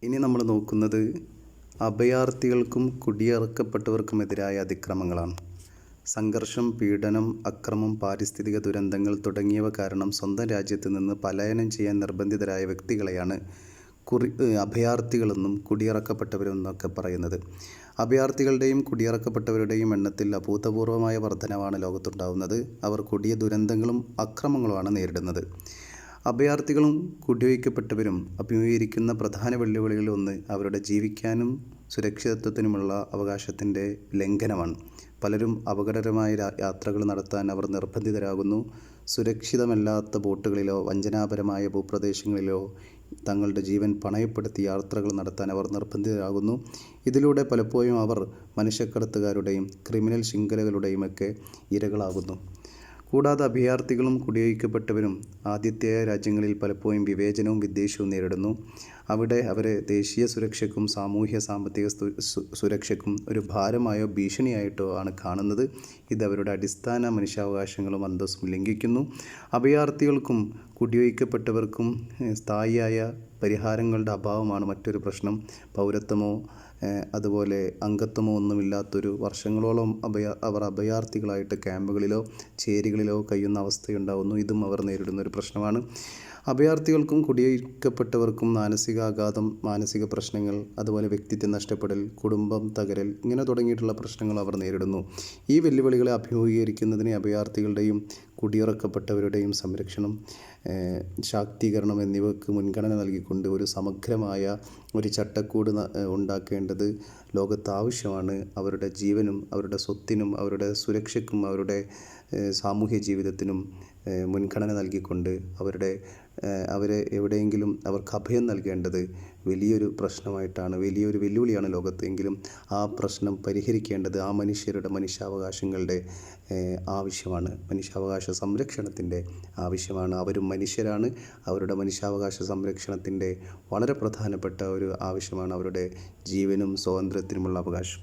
ഇനി നമ്മൾ നോക്കുന്നത് അഭയാർത്ഥികൾക്കും കുടിയിറക്കപ്പെട്ടവർക്കുമെതിരായ അതിക്രമങ്ങളാണ്. സംഘർഷം, പീഡനം, അക്രമം, പാരിസ്ഥിതിക ദുരന്തങ്ങൾ തുടങ്ങിയവ കാരണം സ്വന്തം രാജ്യത്ത് നിന്ന് പലായനം ചെയ്യാൻ നിർബന്ധിതരായ വ്യക്തികളെയാണ് അഭയാർത്ഥികളെന്നും കുടിയിറക്കപ്പെട്ടവരെന്നൊക്കെ പറയുന്നത്. അഭയാർത്ഥികളുടെയും കുടിയിറക്കപ്പെട്ടവരുടെയും എണ്ണത്തിൽ അഭൂതപൂർവമായ വർധനവാണ് ലോകത്തുണ്ടാകുന്നത്. അവർ കൊടിയ ദുരന്തങ്ങളും അക്രമങ്ങളുമാണ് നേരിടുന്നത്. അഭയാർത്ഥികളും കുടിയൊഴിക്കപ്പെട്ടവരും അഭിമുഖീകരിക്കുന്ന പ്രധാന വെല്ലുവിളികളിൽ ഒന്ന് അവരുടെ ജീവിക്കാനും സുരക്ഷിതത്വത്തിനുമുള്ള അവകാശത്തിൻ്റെ ലംഘനമാണ്. പലരും അപകടകരമായ യാത്രകൾ നടത്താൻ അവർ നിർബന്ധിതരാകുന്നു. സുരക്ഷിതമല്ലാത്ത ബോട്ടുകളിലോ വഞ്ചനാപരമായ ഭൂപ്രദേശങ്ങളിലോ തങ്ങളുടെ ജീവൻ പണയപ്പെടുത്തി യാത്രകൾ നടത്താൻ അവർ നിർബന്ധിതരാകുന്നു. ഇതിലൂടെ പലപ്പോഴും അവർ മനുഷ്യക്കടത്തുകാരുടെയും ക്രിമിനൽ ശൃംഖലകളുടെയുമൊക്കെ ഇരകളാകുന്നു. കൂടാതെ അഭയാർത്ഥികളും കുടിയൊഴിക്കപ്പെട്ടവരും ആതിഥേയ രാജ്യങ്ങളിൽ പലപ്പോഴും വിവേചനവും വിദ്വേഷവും നേരിടുന്നു. അവിടെ അവരെ ദേശീയ സുരക്ഷയ്ക്കും സാമൂഹ്യ സാമ്പത്തിക സുരക്ഷയ്ക്കും ഒരു ഭാരമായോ ഭീഷണിയായിട്ടോ ആണ് കാണുന്നത്. ഇത് അവരുടെ അടിസ്ഥാന മനുഷ്യാവകാശങ്ങളും അന്തസ്സും ലംഘിക്കുന്നു. അഭയാർത്ഥികൾക്കും കുടിയൊഴിക്കപ്പെട്ടവർക്കും സ്ഥായിയായ പരിഹാരങ്ങളുടെ അഭാവമാണ് മറ്റൊരു പ്രശ്നം. പൗരത്വമോ അതുപോലെ അംഗത്വമോ ഒന്നുമില്ലാത്തൊരു വർഷങ്ങളോളം അവർ അഭയാർത്ഥികളായിട്ട് ക്യാമ്പുകളിലോ ചേരികളിലോ കഴിയുന്ന അവസ്ഥയുണ്ടാകുന്നു. ഇതും അവർ നേരിടുന്ന ഒരു പ്രശ്നമാണ്. അഭയാർത്ഥികൾക്കും കുടിയൊഴിക്കപ്പെട്ടവർക്കും മാനസികാഘാതം, മാനസിക പ്രശ്നങ്ങൾ, അതുപോലെ വ്യക്തിത്വം നഷ്ടപ്പെടൽ, കുടുംബം തകരൽ ഇങ്ങനെ തുടങ്ങിയിട്ടുള്ള പ്രശ്നങ്ങൾ അവർ നേരിടുന്നു. ഈ വെല്ലുവിളികളെ അഭിമുഖീകരിക്കുന്നതിന് അഭയാർത്ഥികളുടെയും കുടിയിറക്കപ്പെട്ടവരുടെയും സംരക്ഷണം, ശാക്തീകരണം എന്നിവയ്ക്ക് മുൻഗണന നൽകിക്കൊണ്ട് ഒരു സമഗ്രമായ ഒരു ചട്ടക്കൂട് ഉണ്ടാക്കേണ്ടത് ലോകത്ത് ആവശ്യമാണ്. അവരുടെ ജീവനും അവരുടെ സ്വത്തിനും അവരുടെ സുരക്ഷയ്ക്കും അവരുടെ സാമൂഹ്യ ജീവിതത്തിനും മുൻഗണന നൽകിക്കൊണ്ട് അവരെ എവിടെയെങ്കിലും അവർക്ക് അഭയം നൽകേണ്ടത് വലിയൊരു പ്രശ്നമായിട്ടാണ്, വലിയൊരു വെല്ലുവിളിയാണ് ലോകത്ത്. എങ്കിലും ആ പ്രശ്നം പരിഹരിക്കേണ്ടത് ആ മനുഷ്യരുടെ മനുഷ്യാവകാശങ്ങളുടെ ആവശ്യമാണ്, മനുഷ്യാവകാശ സംരക്ഷണത്തിൻ്റെ ആവശ്യമാണ്. അവരും മനുഷ്യരാണ്. അവരുടെ മനുഷ്യാവകാശ സംരക്ഷണത്തിൻ്റെ വളരെ പ്രധാനപ്പെട്ട ഒരു ആവശ്യമാണ് അവരുടെ ജീവനും സ്വാതന്ത്ര്യത്തിനുമുള്ള അവകാശം.